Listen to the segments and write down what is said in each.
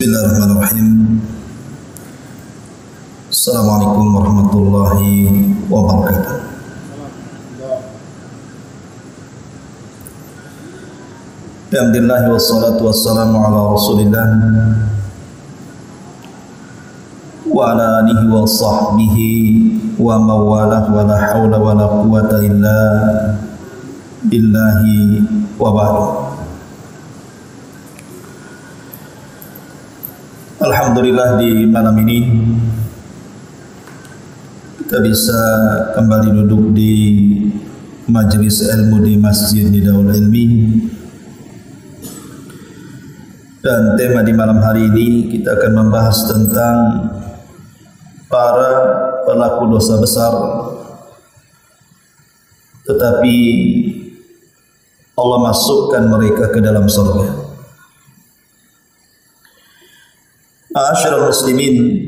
Bismillahirrahmanirrahim. Assalamualaikum warahmatullahi wabarakatuh. Alhamdulillah wassalatu wassalamu ala Rasulillah wa ala alihi wa sahbihi wa mawalah wa la hawla wa la quwata illa billahi wa ba'du. Alhamdulillah di malam ini kita bisa kembali duduk di majelis ilmu di Masjid Nidaul Ilmi, dan tema di malam hari ini kita akan membahas tentang para pelaku dosa besar tetapi Allah masukkan mereka ke dalam surga. Ma'asyiral muslimin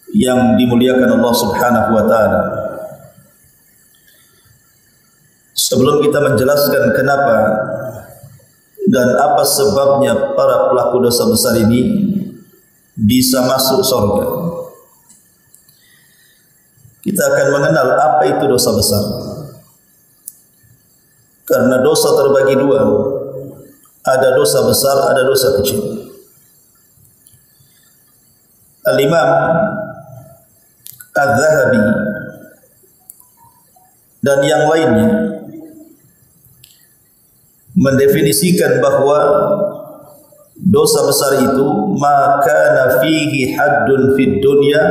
yang dimuliakan Allah Subhanahu wa taala. Sebelum kita menjelaskan kenapa dan apa sebabnya para pelaku dosa besar ini bisa masuk surga, kita akan mengenal apa itu dosa besar. Karena dosa terbagi dua, ada dosa besar, ada dosa kecil. Al-Imam Al-Zahabi dan yang lainnya mendefinisikan bahwa dosa besar itu maka fihi haddun fid dunya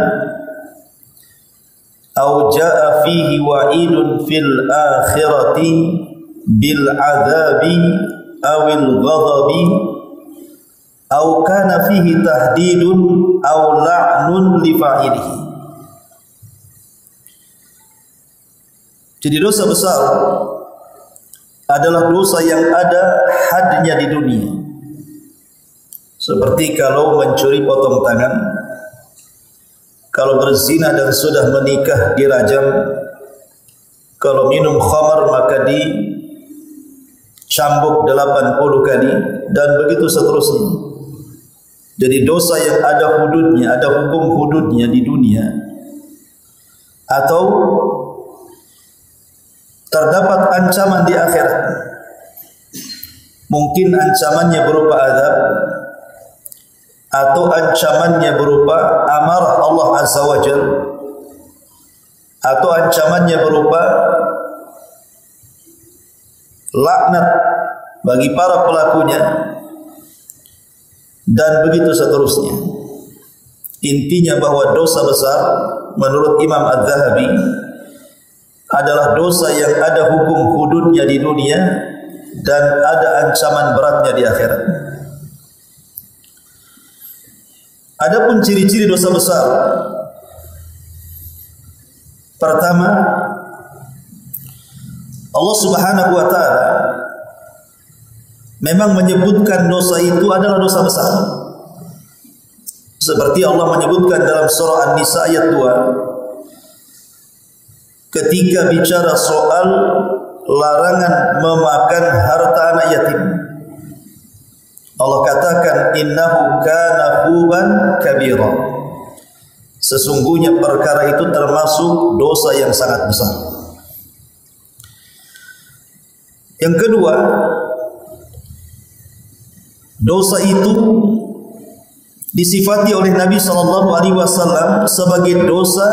au jaa fihi wa'idun fil akhirati bil adzabi awil ghadabi au kana fihi tahdidun au la'nun li fa'ilihi. Jadi dosa besar adalah dosa yang ada hadnya di dunia. Seperti kalau mencuri potong tangan, kalau berzina dan sudah menikah dirajam, kalau minum khamar maka dicambuk 80 kali, dan begitu seterusnya. Jadi dosa yang ada hududnya, ada hukum hududnya di dunia, atau terdapat ancaman di akhirat. Mungkin ancamannya berupa azab, atau ancamannya berupa amarah Allah Azza wa Jalla, atau ancamannya berupa laknat bagi para pelakunya, dan begitu seterusnya. Intinya bahwa dosa besar menurut Imam Az-Zahabi adalah dosa yang ada hukum hududnya di dunia dan ada ancaman beratnya di akhirat. Adapun ciri-ciri dosa besar, pertama, Allah Subhanahu wa taala memang menyebutkan dosa itu adalah dosa besar. Seperti Allah menyebutkan dalam surah An-Nisa ayat 2 ketika bicara soal larangan memakan harta anak yatim. Allah katakan innahu kana huban kabira. Sesungguhnya perkara itu termasuk dosa yang sangat besar. Yang kedua, dosa itu disifati oleh Nabi SAW sebagai dosa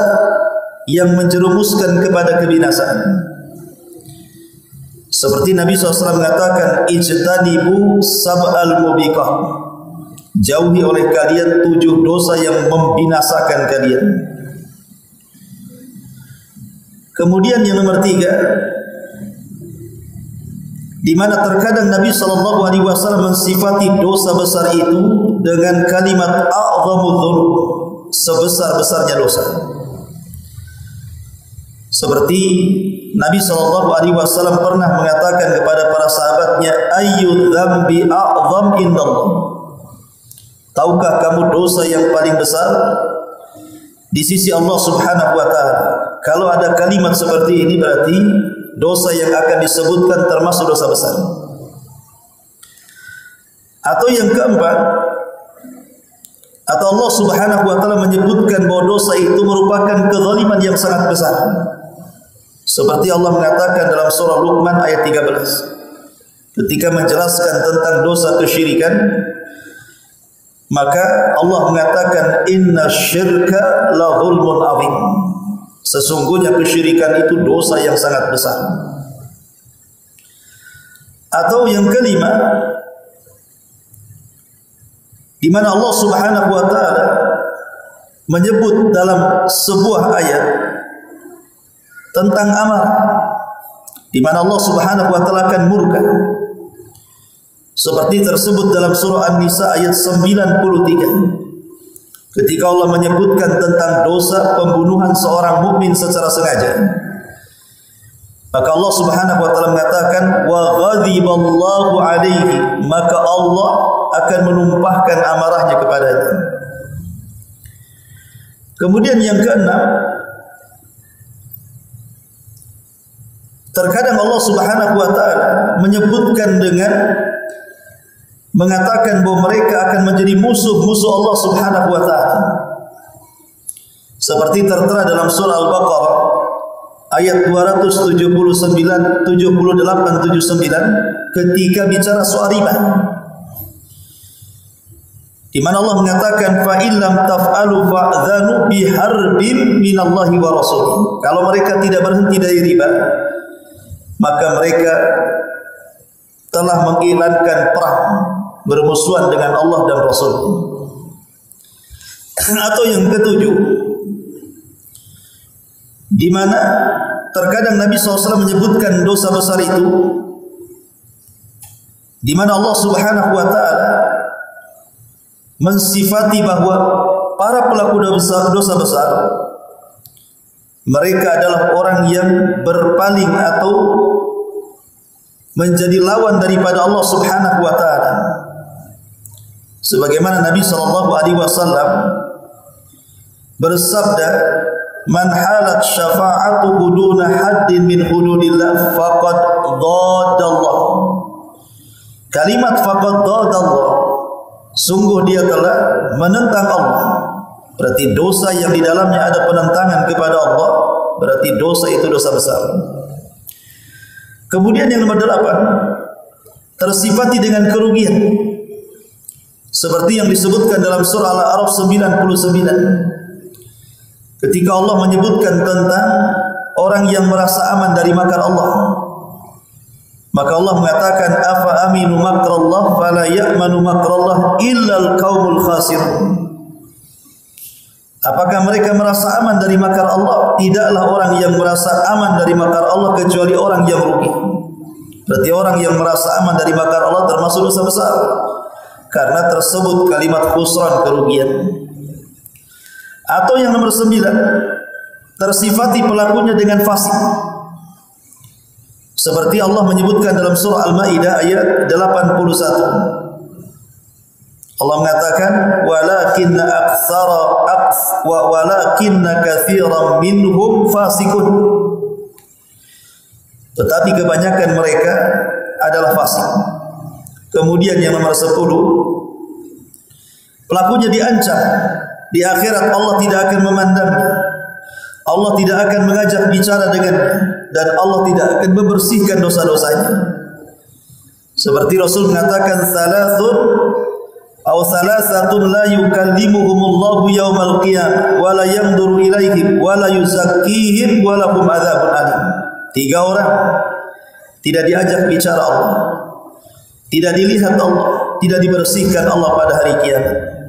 yang menjerumuskan kepada kebinasaan. Seperti Nabi SAW mengatakan, ijtanibu sab'al mubiqah, jauhi oleh kalian 7 dosa yang membinasakan kalian. Kemudian yang nomor 3, di mana terkadang Nabi SAW mensifati dosa besar itu dengan kalimat a'zamu dzunub, sebesar-besarnya dosa. Seperti Nabi SAW pernah mengatakan kepada para sahabatnya, ayyu dzambi a'zam indallah. Tahukah kamu dosa yang paling besar di sisi Allah Subhanahu wa taala? Kalau ada kalimat seperti ini berarti dosa yang akan disebutkan termasuk dosa besar. Atau yang keempat, Atau Allah Subhanahu wa taala menyebutkan bahwa dosa itu merupakan kezaliman yang sangat besar. Seperti Allah mengatakan dalam surah Luqman ayat 13. Ketika menjelaskan tentang dosa kesyirikan, maka Allah mengatakan inna syirka la zulmun azim. Sesungguhnya kesyirikan itu dosa yang sangat besar. Atau yang kelima, di mana Allah Subhanahu wa taala menyebut dalam sebuah ayat tentang amarah, di mana Allah Subhanahu wa taala akan murka. Seperti tersebut dalam surah An-Nisa ayat 93. Ketika Allah menyebutkan tentang dosa pembunuhan seorang mukmin secara sengaja, maka Allah Subhanahu wa taala mengatakan wa ghadiballahu alaihi, maka Allah akan menumpahkan amarahnya kepadanya. Kemudian yang keenam, terkadang Allah Subhanahu wa taala menyebutkan dengan mengatakan bahwa mereka akan menjadi musuh-musuh Allah Subhanahu wa taala. Seperti tertera dalam surah Al-Baqarah ayat 278 79 ketika bicara soal riba, di mana Allah mengatakan fa illam taf'alu fa'dhanu biharbin minallahi wa rasulih. Kalau mereka tidak berhenti dari riba, maka mereka telah mengiklankan perang bermusuhan dengan Allah dan Rasul-Nya. Atau yang ketujuh, di mana terkadang Nabi SAW menyebutkan dosa besar itu, di mana Allah Subhanahu wa taala mensifati bahwa para pelaku dosa besar mereka adalah orang yang berpaling atau menjadi lawan daripada Allah Subhanahu wa taala. Sebagaimana Nabi sallallahu alaihi wasallam bersabda, "Man halat syafa'atuhu duna haddin min hududillah faqad dhadallah." Kalimat faqad dhadallah, sungguh dia telah menentang Allah. Berarti dosa yang di dalamnya ada penentangan kepada Allah, berarti dosa itu dosa besar. Kemudian yang nomor 8, tersifati dengan kerugian. Seperti yang disebutkan dalam surah Al-A'raf 99. Ketika Allah menyebutkan tentang orang yang merasa aman dari makar Allah, maka Allah mengatakan afa aminu makrallah fala ya'manu makrallah illal qaumul khasirun. Apakah mereka merasa aman dari makar Allah? Tidaklah orang yang merasa aman dari makar Allah kecuali orang yang rugi. Berarti orang yang merasa aman dari makar Allah termasuk dosa besar, karena tersebut kalimat khusran, kerugian. Atau yang nomor 9, tersifati pelakunya dengan fasik. Seperti Allah menyebutkan dalam surah Al-Maidah ayat 81. Allah mengatakan walakinna katsiran minhum fasikun. Tetapi kebanyakan mereka adalah fasik. Kemudian yang nomor 10, pelakunya diancam di akhirat Allah tidak akan memandangnya, Allah tidak akan mengajak bicara dengannya, dan Allah tidak akan membersihkan dosa-dosanya. Seperti Rasul mengatakan salasatun la yukallimuhumullahu yaumal qiyamah wa la yanzuru ilaihim wa la yuzakkihim wa lahum adzabun alim. 3 orang tidak diajak bicara Allah, tidak dilihat Allah, tidak dibersihkan Allah pada hari kiamat.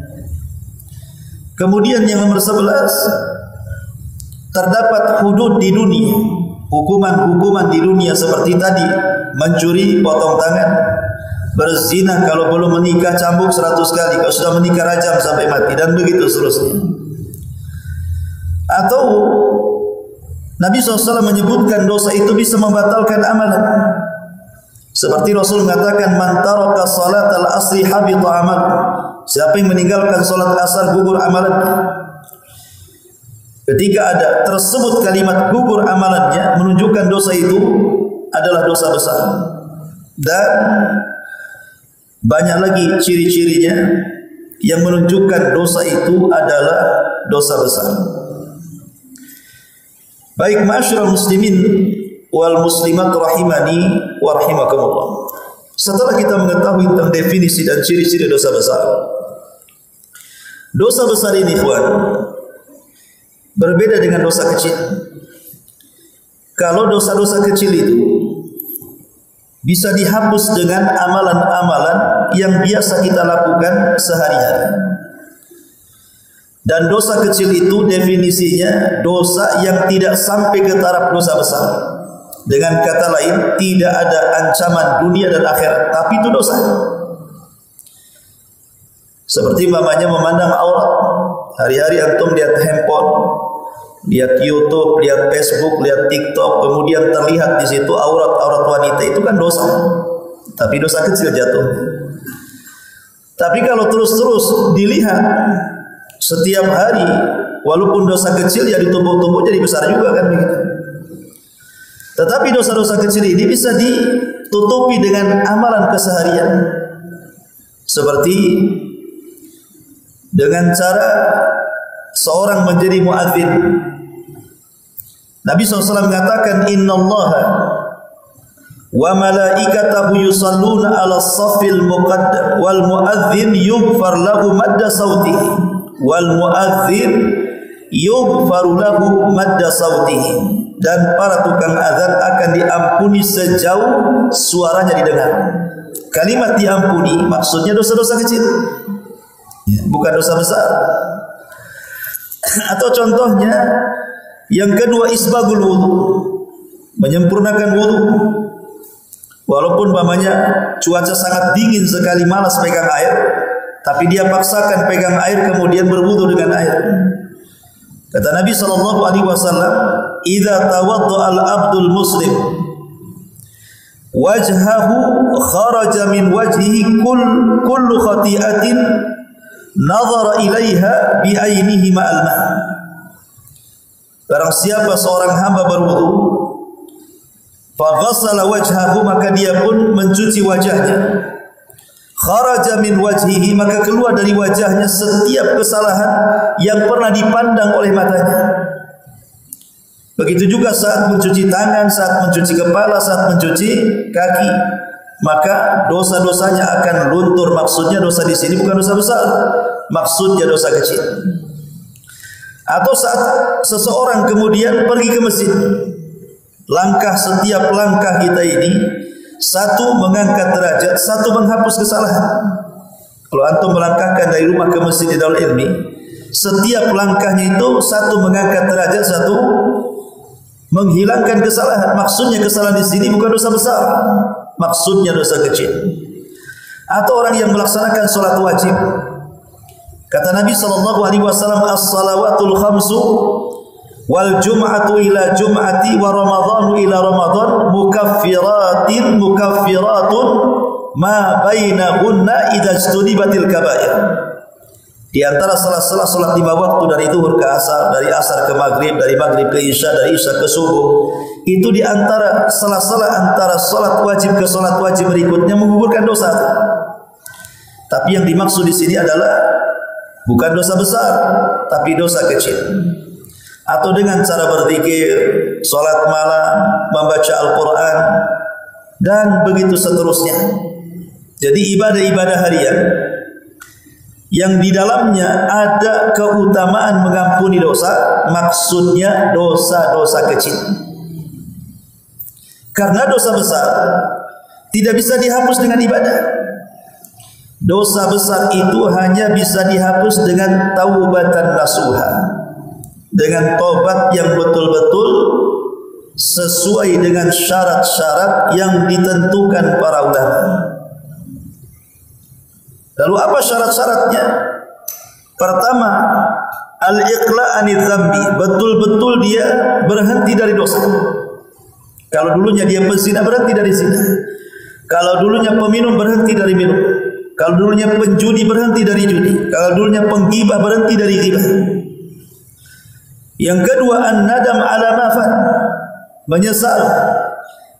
Kemudian yang nomor 11, terdapat hudud di dunia, hukuman-hukuman di dunia seperti tadi, mencuri potong tangan, berzina kalau belum menikah cambuk 100 kali, kalau sudah menikah rajam sampai mati, dan begitu seterusnya. Atau Nabi SAW menyebutkan dosa itu bisa membatalkan amalan. Seperti Rasul mengatakan man taraka salatal asri habita amal. Siapa yang meninggalkan salat asar gugur amalannya. Ketika ada tersebut kalimat gugur amalannya, menunjukkan dosa itu adalah dosa besar. Dan banyak lagi ciri-cirinya yang menunjukkan dosa itu adalah dosa besar. Baik ma'asyiral muslimin wal muslimat rahimani wa rahimakumullah. Setelah kita mengetahui tentang definisi dan ciri-ciri dosa besar, dosa besar ini ikhwan berbeda dengan dosa kecil. Kalau dosa-dosa kecil itu bisa dihapus dengan amalan-amalan yang biasa kita lakukan sehari-hari. Dan dosa kecil itu definisinya dosa yang tidak sampai ke taraf dosa besar. Dengan kata lain, tidak ada ancaman dunia dan akhirat, tapi itu dosa. Seperti mamanya memandang aurat. Hari-hari antum lihat handphone, lihat YouTube, lihat Facebook, lihat TikTok, kemudian terlihat di situ aurat-aurat wanita, itu kan dosa. Tapi dosa kecil jatuh. Tapi kalau terus-terus dilihat setiap hari, walaupun dosa kecil ya ditumpuk-tumpuk jadi besar juga kan begitu. Tetapi dosa-dosa kecil ini bisa ditutupi dengan amalan keseharian. Seperti dengan cara seorang menjadi muadzin. Nabi SAW mengatakan, Innallaha wa malaikatahu yusalluna ala safil muqaddam wal muadzin yughfar lahu madda sautihi wal muadzin yughfaru lahu madda sautihi. Dan para tukang azan akan diampuni sejauh suaranya didengar. Kalimat diampuni maksudnya dosa-dosa kecil, bukan dosa besar. Atau contohnya yang kedua, isbagul wudu, menyempurnakan wudu. Walaupun mamanya cuaca sangat dingin sekali, malas pegang air, tapi dia paksakan pegang air kemudian berwudu dengan air. Kata Nabi SAW, "Idza tawadda al-abdul muslim wajhahu kharaja min wajhihi kullu khati'atin nazara ilaiha bi ainihi ma'al ma'." Barang siapa seorang hamba berwudu, fa ghassala wajhahu, maka dia pun mencuci wajahnya. Kharaja min wajhihi, maka keluar dari wajahnya setiap kesalahan yang pernah dipandang oleh matanya. Begitu juga saat mencuci tangan, saat mencuci kepala, saat mencuci kaki, maka dosa-dosanya akan luntur. Maksudnya dosa di sini bukan dosa besar, maksudnya dosa kecil. Atau saat seseorang kemudian pergi ke masjid, langkah setiap langkah kita ini, satu mengangkat derajat, satu menghapus kesalahan. Kalau antum melangkahkan dari rumah ke masjid di Darul Ilmi, setiap langkahnya itu satu mengangkat derajat, satu menghilangkan kesalahan. Maksudnya kesalahan di sini bukan dosa besar, maksudnya dosa kecil. Atau orang yang melaksanakan sholat wajib, kata Nabi SAW, as-salawatul khamsu wal jum'atu ila jum'ati wa ramadhanu ila ramadhan mukaffiratun ma bainahunna idza ijtunibatil kaba'ir. Di antara salah-salah salat 5 waktu dari zuhur ke asar, dari asar ke maghrib, dari maghrib ke isya, dari isya ke subuh, itu di antara salah-salah antara salat wajib ke salat wajib berikutnya menggugurkan dosa. Tapi yang dimaksud di sini adalah bukan dosa besar, tapi dosa kecil. Atau dengan cara berzikir, salat malam, membaca Al-Quran, dan begitu seterusnya. Jadi ibadah-ibadah harian yang di dalamnya ada keutamaan mengampuni dosa, maksudnya dosa-dosa kecil. Karena dosa besar tidak bisa dihapus dengan ibadah. Dosa besar itu hanya bisa dihapus dengan taubatan nasuha, dengan tobat yang betul-betul sesuai dengan syarat-syarat yang ditentukan para ulama. Lalu apa syarat-syaratnya? Pertama, al-iqla' anidz dzambi, betul-betul dia berhenti dari dosa. Kalau dulunya dia pezina, berhenti dari zina. Kalau dulunya peminum, berhenti dari minum. Kalau dulunya penjudi, berhenti dari judi. Kalau dulunya penggibah, berhenti dari ghibah. Yang kedua, an-nadam ala ma fat, menyesal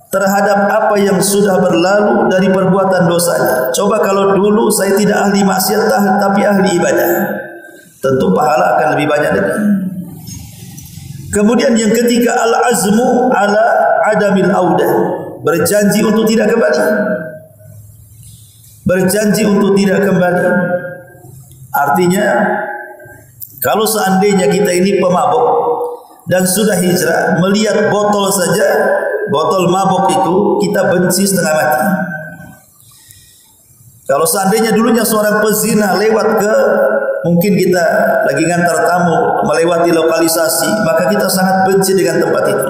terhadap apa yang sudah berlalu dari perbuatan dosanya. Coba kalau dulu saya tidak ahli maksiat tapi ahli ibadah, tentu pahala akan lebih banyak dari. Kemudian yang ketiga, al-azmu ala adamil audah, berjanji untuk tidak kembali. Berjanji untuk tidak kembali. Artinya, kalau seandainya kita ini pemabuk dan sudah hijrah, melihat botol saja, botol mabuk itu kita benci setengah mati. Kalau seandainya dulunya seorang pezina lewat ke, mungkin kita lagi ngantar tamu melewati lokalisasi, maka kita sangat benci dengan tempat itu.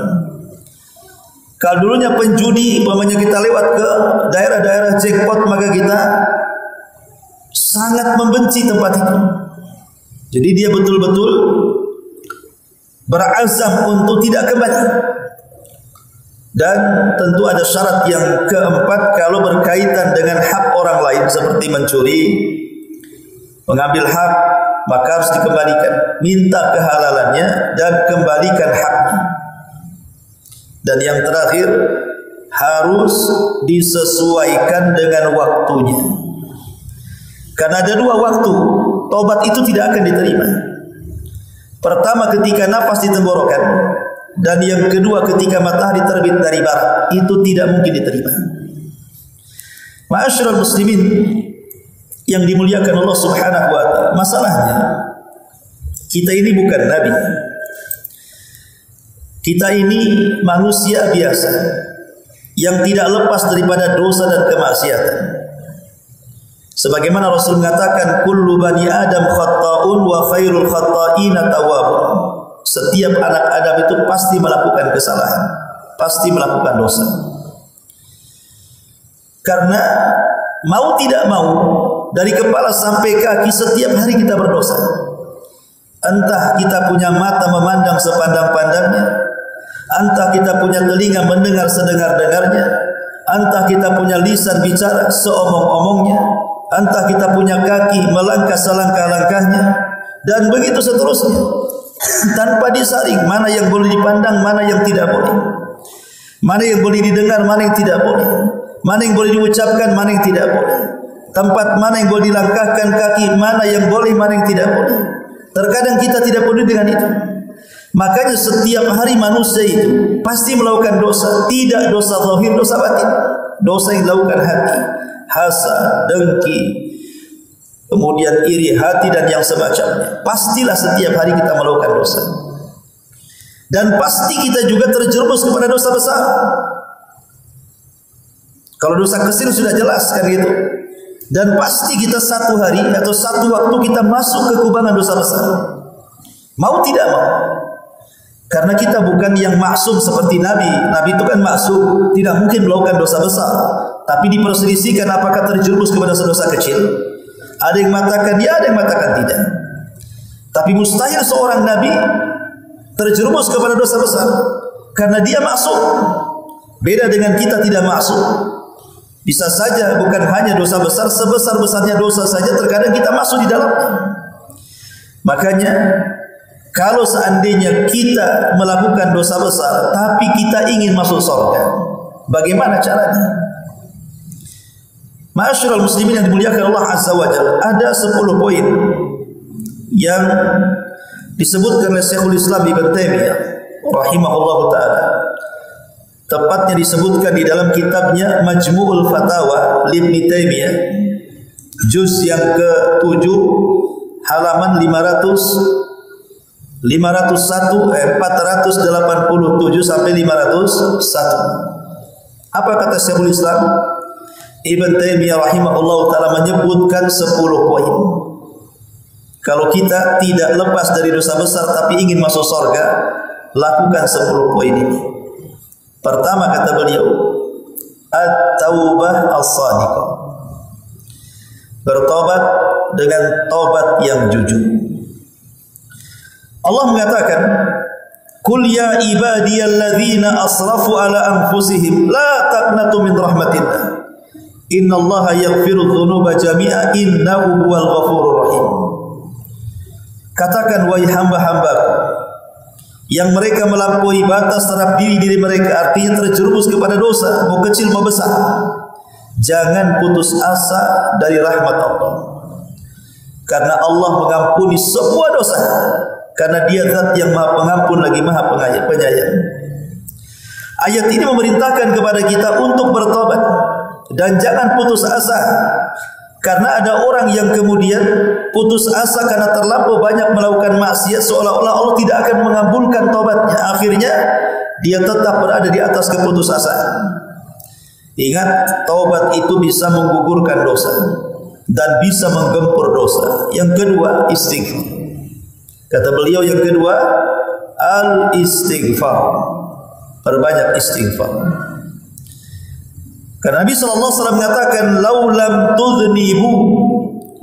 Kalau dulunya penjudi, umpamanya kita lewat ke daerah-daerah jackpot, maka kita sangat membenci tempat itu. Jadi dia betul-betul berazam untuk tidak kembali. Dan tentu ada syarat yang keempat, kalau berkaitan dengan hak orang lain seperti mencuri, mengambil hak, maka harus dikembalikan. Minta kehalalannya dan kembalikan haknya. Dan yang terakhir, harus disesuaikan dengan waktunya. Karena ada dua waktu tobat itu tidak akan diterima. Pertama ketika nafas di tenggorokan, dan yang kedua ketika matahari terbit dari barat, itu tidak mungkin diterima. Ma'asyiral muslimin yang dimuliakan Allah Subhanahu wa taala, masalahnya kita ini bukan nabi. Kita ini manusia biasa yang tidak lepas daripada dosa dan kemaksiatan. Sebagaimana Rasul mengatakan, kullu bani Adam khatta'un wa khairul khatta'ina tawwabun. Setiap anak Adam itu pasti melakukan kesalahan, pasti melakukan dosa. Karena mau tidak mau, dari kepala sampai kaki setiap hari kita berdosa. Entah kita punya mata memandang sepandang-pandangnya, entah kita punya telinga mendengar sedengar-dengarnya, entah kita punya lisan bicara seomong-omongnya, entah kita punya kaki melangkah selangkah-langkahnya, dan begitu seterusnya. Tanpa disaring mana yang boleh dipandang, mana yang tidak boleh, mana yang boleh didengar, mana yang tidak boleh, mana yang boleh diucapkan, mana yang tidak boleh, tempat mana yang boleh dilangkahkan kaki, mana yang boleh, mana yang tidak boleh. Terkadang kita tidak peduli dengan itu. Makanya setiap hari manusia itu pasti melakukan dosa, tidak dosa zahir, dosa batin, dosa yang dilakukan hati, hasad, dengki, kemudian iri hati dan yang semacamnya. Pastilah setiap hari kita melakukan dosa. Dan pasti kita juga terjerumus kepada dosa besar. Kalau dosa kecil sudah jelas kan gitu. Dan pasti kita satu hari atau satu waktu kita masuk ke kubangan dosa besar. Mau tidak mau. Karena kita bukan yang maksum seperti Nabi. Nabi itu kan maksum, tidak mungkin melakukan dosa besar. Tapi diperselisihkan apakah terjerumus kepada dosa kecil. Ada yang mengatakan ya, ada yang mengatakan tidak. Tapi mustahil seorang Nabi terjerumus kepada dosa besar, karena dia maksum. Beda dengan kita tidak maksum. Bisa saja bukan hanya dosa besar, sebesar-besarnya dosa saja terkadang kita masuk di dalamnya. Makanya kalau seandainya kita melakukan dosa besar tapi kita ingin masuk surga, bagaimana caranya? Ma'asyiral muslimin yang dimuliakan Allah Azza wa Jalla, ada 10 poin yang disebutkan oleh Syekhul Islam Ibn Taimiyah rahimahullahu taala. Tepatnya disebutkan di dalam kitabnya Majmu'ul Fatawa Ibnu Taimiyah, juz yang ke-7 halaman 487 sampai 501. Apa kata Syekhul Islam Ibn Taimiyah rahimahullahu taala? Menyebutkan 10 poin. Kalau kita tidak lepas dari dosa besar tapi ingin masuk surga, lakukan 10 poin ini. Pertama kata beliau, at-taubah as-sadiqah, bertobat dengan tobat yang jujur. Allah mengatakan, "Qul ya ibadiyalladzina asrafu ala anfusihim la taqnatu min rahmatillah. Innallaha yaghfiru dzunuba jami'a innahu huwal ghafurur rahim." Katakan wahai hamba-hambaku, yang mereka melampaui batas terhadap diri mereka, artinya terjerumus kepada dosa, mau kecil mau besar. Jangan putus asa dari rahmat Allah, karena Allah mengampuni semua dosa, karena Dia Zat yang Maha Pengampun lagi Maha Penyayang. Ayat ini memerintahkan kepada kita untuk bertobat dan jangan putus asa. Karena ada orang yang kemudian putus asa karena terlampau banyak melakukan maksiat, seolah-olah Allah tidak akan mengabulkan taubatnya. Akhirnya dia tetap berada di atas keputusasaan. Ingat, taubat itu bisa menggugurkan dosa dan bisa menggempur dosa. Yang kedua, istighfar. Kata beliau yang kedua, al-istighfar. Perbanyak istighfar. Karena Nabi SAW mengatakan, "Lau lam tudhnibu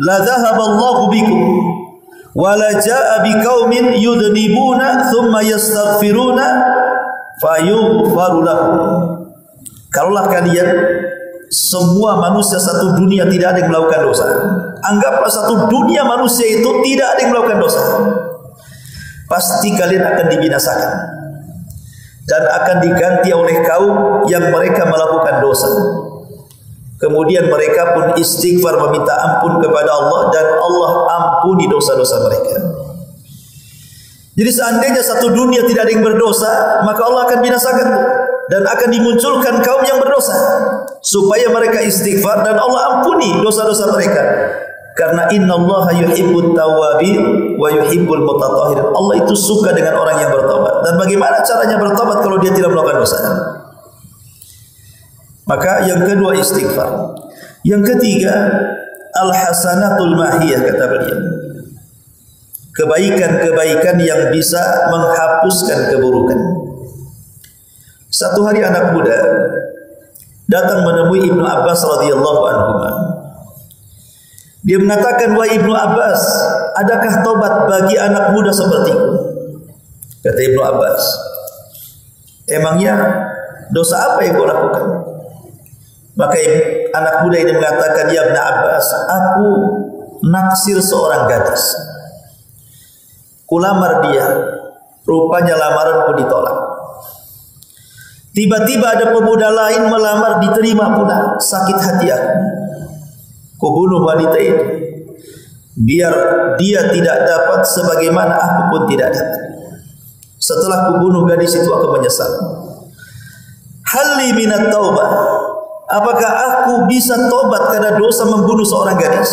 la dhahaba Allahu bikum wa la jaa'a biqaumin yudhnibuna thumma yastaghfiruna fayughfaru lahum." Kalaulah kalian semua manusia satu dunia tidak ada yang melakukan dosa, anggaplah satu dunia manusia itu tidak ada yang melakukan dosa, pasti kalian akan dibinasakan dan akan diganti oleh kaum yang mereka melakukan dosa. Kemudian mereka pun istighfar meminta ampun kepada Allah dan Allah ampuni dosa-dosa mereka. Jadi seandainya satu dunia tidak ada yang berdosa, maka Allah akan binasakan dan akan dimunculkan kaum yang berdosa supaya mereka istighfar dan Allah ampuni dosa-dosa mereka. Karena innallaha yuhibbut tawwabin wa yuhibbul mutatahhirin. Allah itu suka dengan orang yang bertobat. Dan bagaimana caranya bertobat kalau dia tidak melakukan dosa? Maka yang kedua istighfar. Yang ketiga al-hasanatul mahiyah, kata beliau. Kebaikan-kebaikan yang bisa menghapuskan keburukan. Satu hari anak muda datang menemui Ibnu Abbas radhiyallahu anhu. Dia mengatakan, "Wahai Ibnu Abbas, adakah tobat bagi anak muda sepertiku?" Kata Ibnu Abbas, "Emangnya dosa apa yang kau lakukan?" Maka anak muda ini mengatakan, "Ya Ibnu Abbas, aku naksir seorang gadis. Kulamar dia, rupanya lamaranku ditolak. Tiba-tiba ada pemuda lain melamar, diterima pula. Sakit hati aku. Kubunuh wanita itu biar dia tidak dapat sebagaimana aku pun tidak dapat. Setelah kubunuh gadis itu aku menyesal. Halli minat taubah. Apakah aku bisa tobat karena dosa membunuh seorang gadis?"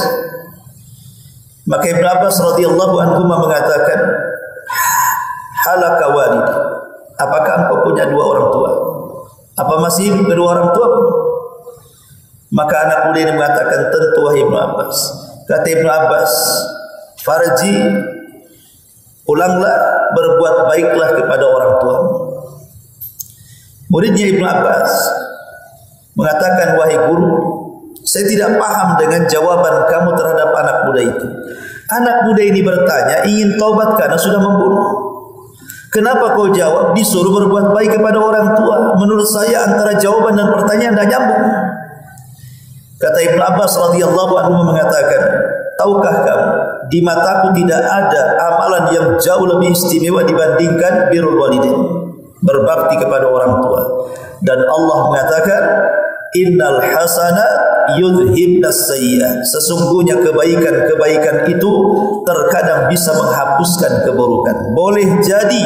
Maka Ibnu Abbas radhiyallahu anhu mengatakan, "Halaka walidi. Apakah engkau punya dua orang tua? Apa masih kedua orang tua?" Maka anak muda ini mengatakan, "Tentu wahai Ibnu Abbas." Kata Ibnu Abbas, "Farji, pulanglah, berbuat baiklah kepada orang tua." Muridnya Ibnu Abbas mengatakan, "Wahai guru, saya tidak paham dengan jawaban kamu terhadap anak muda itu. Anak muda ini bertanya, ingin taubat karena sudah membunuh. Kenapa kau jawab disuruh berbuat baik kepada orang tua? Menurut saya antara jawaban dan pertanyaan tidak nyambung." Kata Ibnu Abbas radhiyallahu anhu mengatakan, "Tahukah kamu, di mataku tidak ada amalan yang jauh lebih istimewa dibandingkan birrul walidain, berbakti kepada orang tua. Dan Allah mengatakan, innal hasanat yudhibnas sayyi'at. Sesungguhnya kebaikan-kebaikan itu terkadang bisa menghapuskan keburukan." Boleh jadi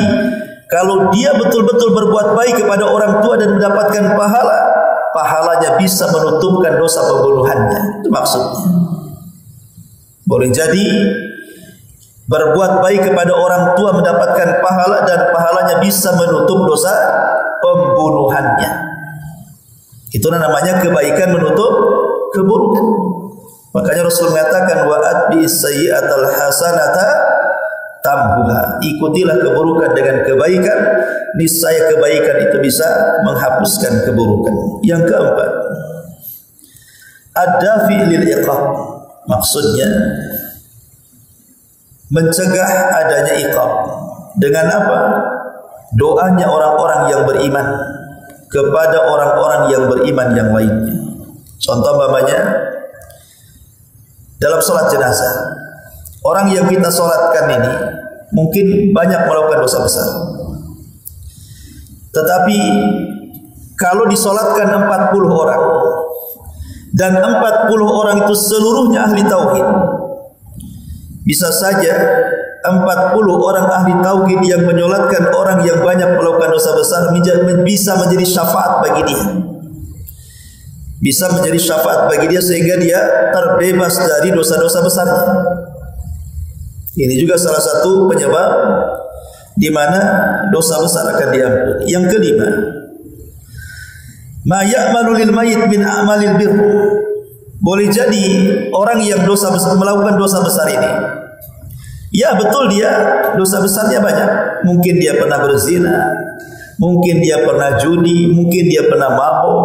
kalau dia betul-betul berbuat baik kepada orang tua dan mendapatkan pahalanya bisa menutupkan dosa pembunuhannya. Itu maksudnya. Boleh jadi berbuat baik kepada orang tua mendapatkan pahala dan pahalanya bisa menutup dosa pembunuhannya. Itu namanya kebaikan menutup keburukan. Makanya Rasul mengatakan, "Wa atbi sayyi'atal hasanata tamhuha." Ikutilah keburukan dengan kebaikan, niscaya kebaikan itu bisa menghapuskan keburukan. Yang keempat, ad-dafi lil iqab. Maksudnya mencegah adanya iqab. Dengan apa? Doanya orang-orang yang beriman kepada orang-orang yang beriman yang lainnya. Contoh umpamanya dalam sholat jenazah, orang yang kita sholatkan ini mungkin banyak melakukan dosa besar. Tetapi kalau disolatkan 40 orang dan 40 orang itu seluruhnya ahli tauhid, bisa saja 40 orang ahli tauhid yang menyolatkan orang yang banyak melakukan dosa besar bisa menjadi syafaat bagi dia. Bisa menjadi syafaat bagi dia sehingga dia terbebas dari dosa-dosa besarnya. Ini juga salah satu penyebab di mana dosa besar akan diampuni. Yang kelima, ma ya'malu lil mayyit min a'malil bir. Boleh jadi orang yang melakukan dosa besar ini, ya betul dia dosa besarnya banyak. Mungkin dia pernah berzina, mungkin dia pernah judi, mungkin dia pernah mabuk,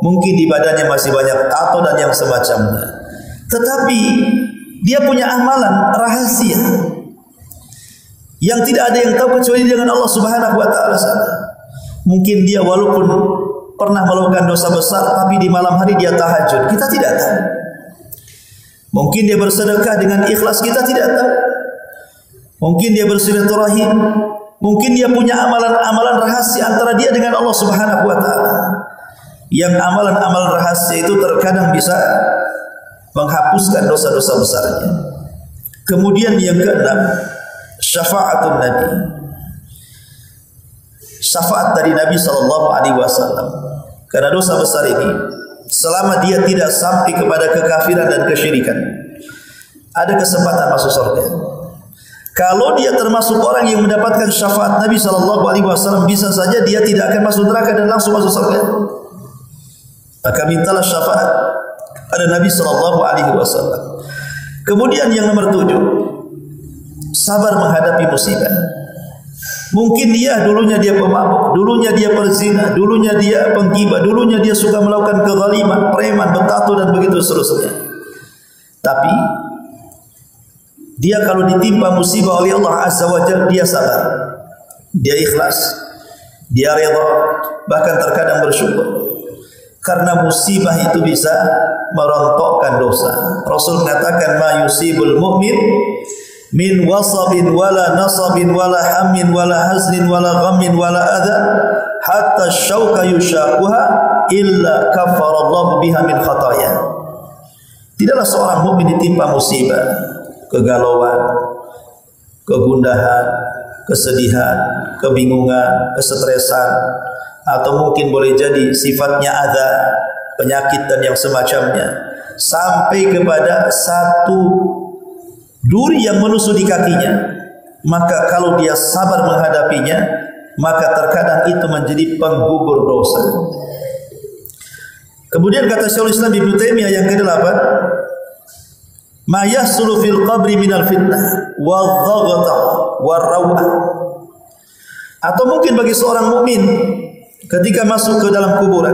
mungkin di badannya masih banyak tato dan yang semacamnya. Tetapi dia punya amalan rahasia yang tidak ada yang tahu kecuali dengan Allah Subhanahu wa taala saja. Mungkin dia walaupun pernah melakukan dosa besar, tapi di malam hari dia tahajud, kita tidak tahu. Mungkin dia bersedekah dengan ikhlas, kita tidak tahu. Mungkin dia bersilaturahim, mungkin dia punya amalan-amalan rahasia antara dia dengan Allah Subhanahu wa taala. Yang amalan-amalan rahasia itu terkadang bisa menghapuskan dosa-dosa besarnya. Kemudian yang keenam, syafa'atun Nabi. Syafaat dari Nabi SAW. Karena dosa besar ini, selama dia tidak sampai kepada kekafiran dan kesyirikan, ada kesempatan masuk surga. Kalau dia termasuk orang yang mendapatkan syafaat Nabi SAW, bisa saja dia tidak akan masuk neraka dan langsung masuk surga. Maka mintalah syafaat pada Nabi SAW. Kemudian yang nomor 7, sabar menghadapi musibah. Mungkin dulunya dia pemabuk, dulunya dia perzina, dulunya dia penggibah, dulunya dia suka melakukan kezaliman, preman, bertato dan begitu seterusnya. Tapi dia kalau ditimpa musibah oleh Allah Azza wa Jalla, dia sabar, dia ikhlas, dia redha, bahkan terkadang bersyukur. Karena musibah itu bisa merontokkan dosa. Rasul mengatakan, ma yusibul mu'min min wasabin wala nasabin wala hammin wala haznin wala ghammin wala adha hatta syauka yushaquha illa kafarallahu biha min khataya. Tidaklah seorang mukmin ditimpa musibah, kegalauan, kegundahan, kesedihan, kebingungan, kesetresan, atau mungkin boleh jadi sifatnya ada penyakit dan yang semacamnya, sampai kepada satu duri yang menusuk di kakinya, maka kalau dia sabar menghadapinya, maka terkadang itu menjadi penggugur dosa. Kemudian kata Syekhul Islam Ibnu Taimiyah yang ke-8, ma yahsulu fil qabri minal fitnah wadh-dhaghta war-raw'ah. Atau mungkin bagi seorang mukmin ketika masuk ke dalam kuburan,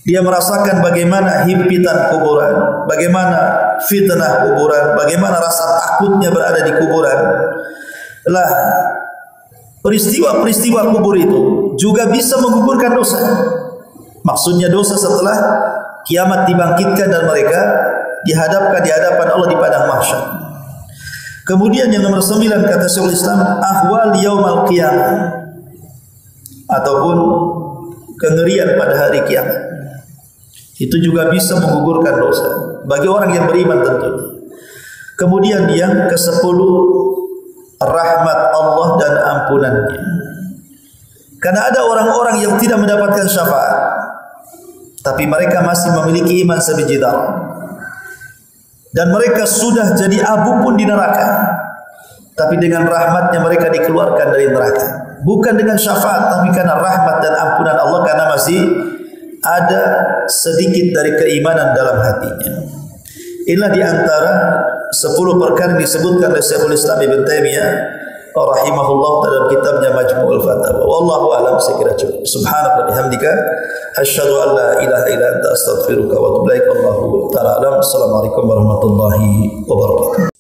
dia merasakan bagaimana himpitan kuburan, bagaimana fitnah kuburan, bagaimana rasa takutnya berada di kuburan. Lah, peristiwa-peristiwa kubur itu juga bisa menggugurkan dosa. Maksudnya dosa setelah kiamat dibangkitkan dan mereka dihadapkan di hadapan Allah di padang mahsyar. Kemudian yang nomor 9 kata Syekhul Islam, ahwal yaumal qiyamah, ataupun kengerian pada hari kiamat. Itu juga bisa menggugurkan dosa bagi orang yang beriman tentunya. Kemudian yang ke-10, rahmat Allah dan ampunannya. Karena ada orang-orang yang tidak mendapatkan syafaat, tapi mereka masih memiliki iman sebiji darah, dan mereka sudah jadi abu pun di neraka, tapi dengan rahmatnya mereka dikeluarkan dari neraka. Bukan dengan syafaat, tapi karena rahmat dan ampunan Allah, karena masih ada sedikit dari keimanan dalam hatinya. Inilah di antara 10 perkara yang disebutkan oleh Syekhul Islam Ibnu Taimiyah rahimahullah dalam kitabnya Majmu'ul Fatawa. Wallahu a'lam, saya kira cukup. Subhanaka bihamdika asyhadu an la ilaha illa anta astaghfiruka wa atubu ilaik. Wallahu ta'ala a'lam. Assalamualaikum warahmatullahi wabarakatuh.